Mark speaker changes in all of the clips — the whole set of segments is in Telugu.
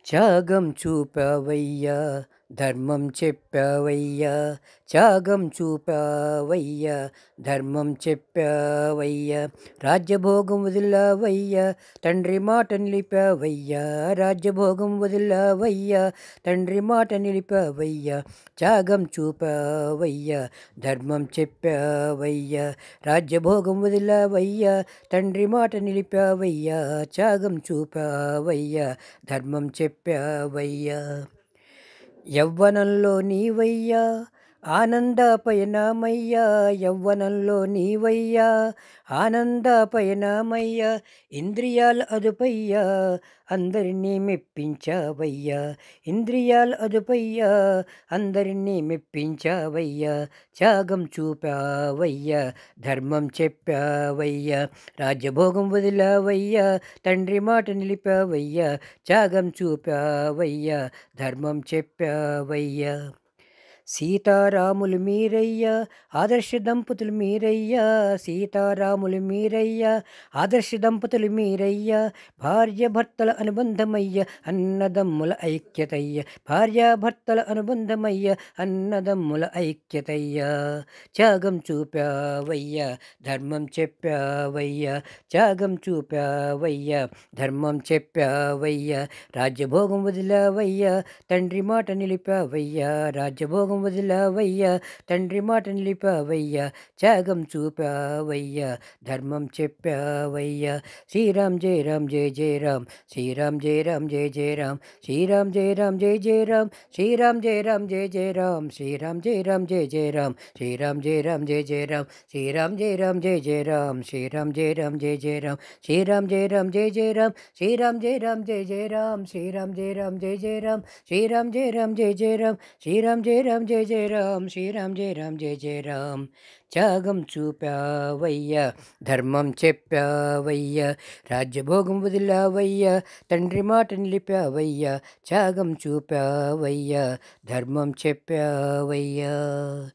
Speaker 1: త్యాగం చూపావయ్యా, ధర్మం చెప్పావయ్యా, త్యాగం చూపావయ్యా, ధర్మం చెప్పావయ్యా, రాజ్యభోగం వదిలావయ్యా, తండ్రి మాట నిలిపావయ్యా, రాజ్యభోగం వదిలావయ్యా, తండ్రి మాట నిలిపావయ్యా, త్యాగం చూపావయ్యా, ధర్మం చెప్పావయ్యా, రాజ్యభోగం వదిలావయ్యా, తండ్రి మాట నిలిపావయ్యా, త్యాగం చూపావయ్యా, ధర్మం చెప్పావయ్యా. యవ్వనంలో నీవయ్యా, ఆనందపయనమయ్యా, యవ్వనంలో నీవయ్యా, ఆనందపయనమయ్యా, ఇంద్రియాల అదుపయ్యా, అందరినీ మెప్పించావయ్యా, ఇంద్రియాల అదుపయ్యా, అందరినీ మెప్పించావయ్యా, త్యాగం చూపావయ్యా, ధర్మం చెప్పావయ్యా, రాజ్యభోగం వదిలావయ్యా, తండ్రి మాట నిలిపావయ్యా, త్యాగం చూపావయ్యా, ధర్మం చెప్పావయ్యా. సీతారాములు మీరయ్యా, ఆదర్శ దంపతులు మీరయ్యా, సీతారాములు మీరయ్యా, ఆదర్శ దంపతులు మీరయ్యా, భార్యాభర్తల అనుబంధమయ్య, అన్నదమ్ముల ఐక్యతయ్య, భార్యాభర్తల అనుబంధమయ్య, అన్నదమ్ముల ఐక్యతయ్యా, త్యాగం చూపావయ్యా, ధర్మం చెప్పావయ్యా, త్యాగం చూపావయ్యా, ధర్మం చెప్పావయ్యా, రాజ్యభోగం వదిలావయ్యా, తండ్రి మాట నిలిపావయ్యా, రాజ్యభోగం వదిలావయ్యా, తండ్రి మాట నిలిపావయ్యా, త్యాగం చూపావయ్యా, ధర్మం చెప్పావయ్యా. శ్రీరామ్ జయ రామ్ జయ జయ రామ్, శ్రీరామ్ జయ రామ్ జయ జయ రామ్, శ్రీరామ్ జయ రామ్ జయ జయ రామ్, శ్రీరామ్ జయ రామ్ జయ జయ రామ్, శ్రీరామ్ జయ రామ్ జయ జయ రామ్, శ్రీరామ్ జయ రామ్ జయ జయ రామ్, శ్రీరామ్ జయ రామ్ జయ జయ రామ్, శ్రీరామ్ జయ రామ్ జయ జయ రామ్, శ్రీరామ్ జయ రామ్ జయ జయ రామ్, శ్రీరామ్ జయ రామ్ జయ జయ రామ్, శ్రీరామ్ జయ రామ్ జయ జయ రామ్, శ్రీరామ్ జయ రామ్ జయ జయ రామ్, శ్రీరామ్ జయ రామ్ జయ జయ రామ్, శ్రీరామ్ జయ రామ్ జయ జయ రామ్. త్యాగం చూపావయ్యా, ధర్మం చెప్పావయ్యా, రాజ్యభోగం వదిలావయ్యా, తండ్రి మాట నిలిపావయ్యా, త్యాగం చూపావయ్యా, ధర్మం చెప్పావయ్యా.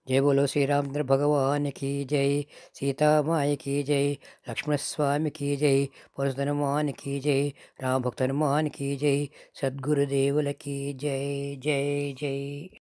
Speaker 1: జయ బోలో శ్రీరామచంద్ర భగవానికి జై, సీతామాయకి జై, లక్ష్మణస్వామికి జై, పురుషోత్తమానికి జై, రామభక్త హనుమానికి జై, సద్గురుదేవులకి జై జై జై.